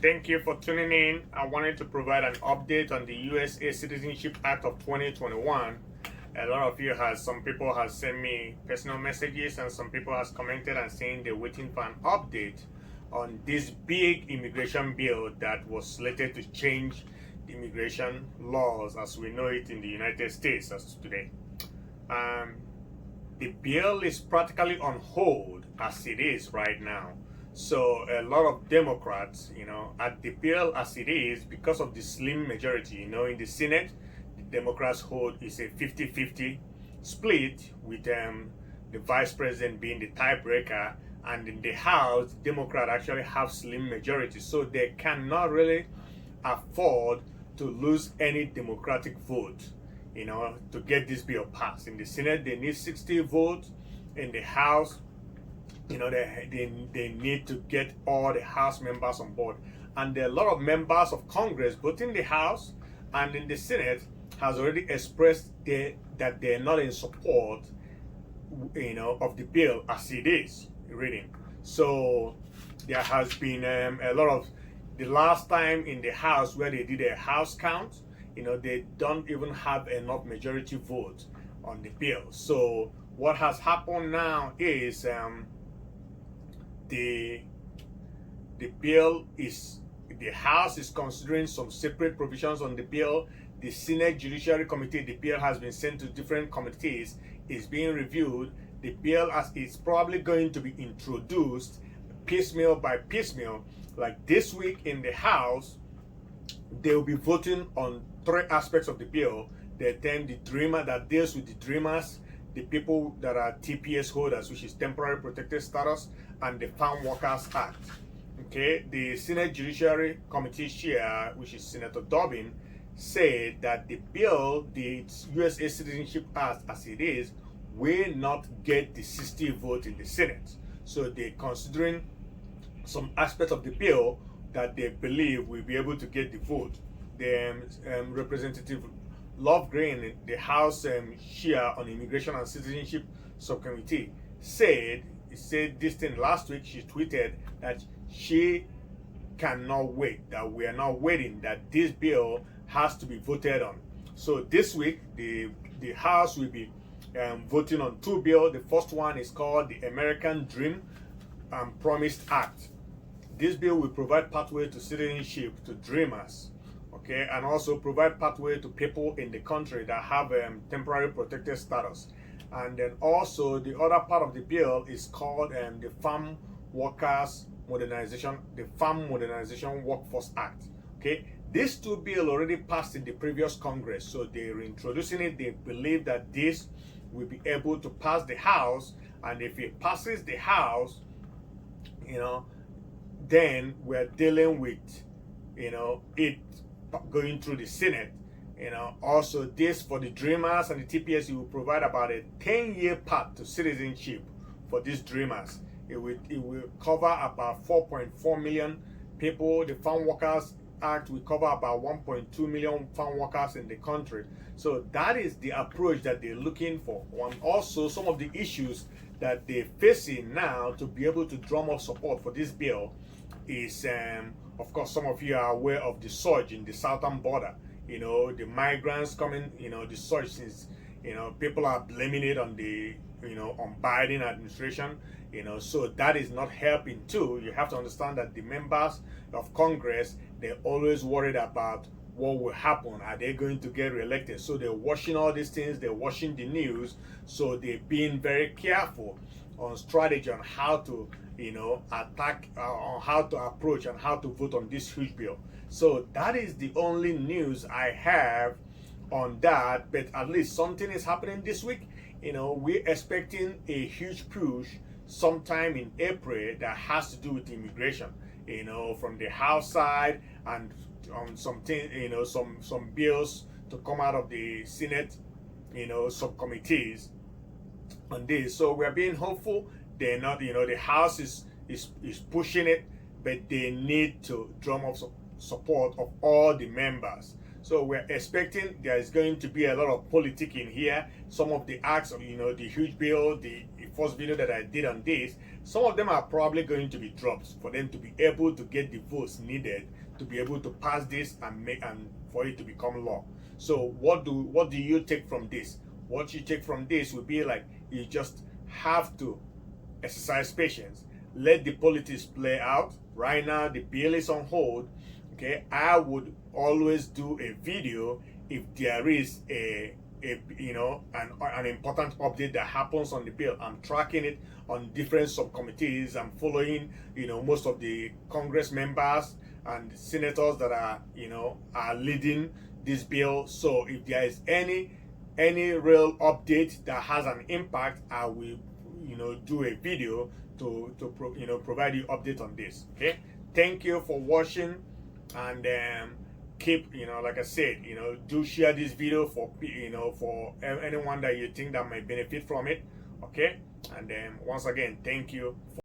Thank you for tuning in. I wanted to provide an update on the USA Citizenship Act of 2021. A lot of you some people have sent me personal messages and some people has commented and saying they're waiting for an update on this big immigration bill that was slated to change the immigration laws as we know it in the United States as today. The bill is practically on hold as it is right now. So a lot of Democrats, at the bill as it is, because of the slim majority, in the Senate, the Democrats hold is a 50-50 split with the vice president being the tiebreaker, and in the House, Democrats actually have slim majority, so they cannot really afford to lose any Democratic vote, to get this bill passed. In the Senate, they need 60 votes. In the House, they need to get all the House members on board. And there are a lot of members of Congress, both in the House and in the Senate, has already expressed that they're not in support, of the bill as it is reading. So there has been a lot of, the last time in the House where they did a House count, they don't even have enough majority vote on the bill. So what has happened now is the bill is, the House is considering some separate provisions on the bill. The Senate Judiciary Committee, the bill has been sent to different committees, is being reviewed. The bill as is probably going to be introduced piecemeal by piecemeal. Like this week in the House, they will be voting on 3 aspects of the bill. The dreamer that deals with the dreamers, the people that are TPS holders, which is temporary protected status, and the Farm Workers Act. Okay, the Senate Judiciary Committee chair, which is Senator Dobbin, said that the bill, the USA Citizenship Act as it is, will not get the 60 vote in the Senate. So they're considering some aspects of the bill that they believe will be able to get the vote. The Representative Lovegreen, the House chair on Immigration and Citizenship Subcommittee, said this thing last week. She tweeted that she cannot wait, that we are not waiting, that this bill has to be voted on. So this week, the House will be voting on 2 bills. The first one is called the American Dream and Promised Act. This bill will provide pathway to citizenship to dreamers, okay, and also provide pathway to people in the country that have temporary protected status. And then also the other part of the bill is called the Farm Workers Modernization, the Farm Modernization Workforce Act. Okay, these 2 bills already passed in the previous Congress, so they're introducing it. They believe that this will be able to pass the House, and if it passes the House, then we're dealing with, it going through the Senate. Also this for the dreamers and the TPS, it will provide about a 10-year path to citizenship for these dreamers. It will cover about 4.4 million people. The Farm Workers Act will cover about 1.2 million farm workers in the country. So that is the approach that they're looking for. And also some of the issues that they're facing now to be able to drum up support for this bill is, of course, some of you are aware of the surge in the southern border. The migrants coming, the surge since, people are blaming it on the, on Biden administration, so that is not helping too. You have to understand that the members of Congress, they're always worried about what will happen. Are they going to get reelected? So they're watching all these things, they're watching the news, so they're being very careful on strategy on how to, attack, on how to approach and how to vote on this huge bill. So that is the only news I have on that, but at least something is happening this week. We're expecting a huge push sometime in April that has to do with immigration, from the House side, and something, some bills to come out of the Senate, subcommittees on this. So we're being hopeful. They're not, the House is pushing it, but they need to drum up support of all the members. So we're expecting there is going to be a lot of politicking here. Some of the acts, the huge bill, the first video that I did on this, some of them are probably going to be dropped for them to be able to get the votes needed to be able to pass this and for it to become law. So what do you take from this? What you take from this would be like, you just have to exercise patience. Let the politics play out. Right now, the bill is on hold. Okay, I would always do a video if there is an important update that happens on the bill. I'm tracking it on different subcommittees. I'm following, most of the Congress members and senators that are leading this bill. So if there is any real update that has an impact, I will do a video to provide you update on this. Okay, thank you for watching, and keep, like I said, do share this video for anyone that you think that might benefit from it. Okay, and once again, thank you.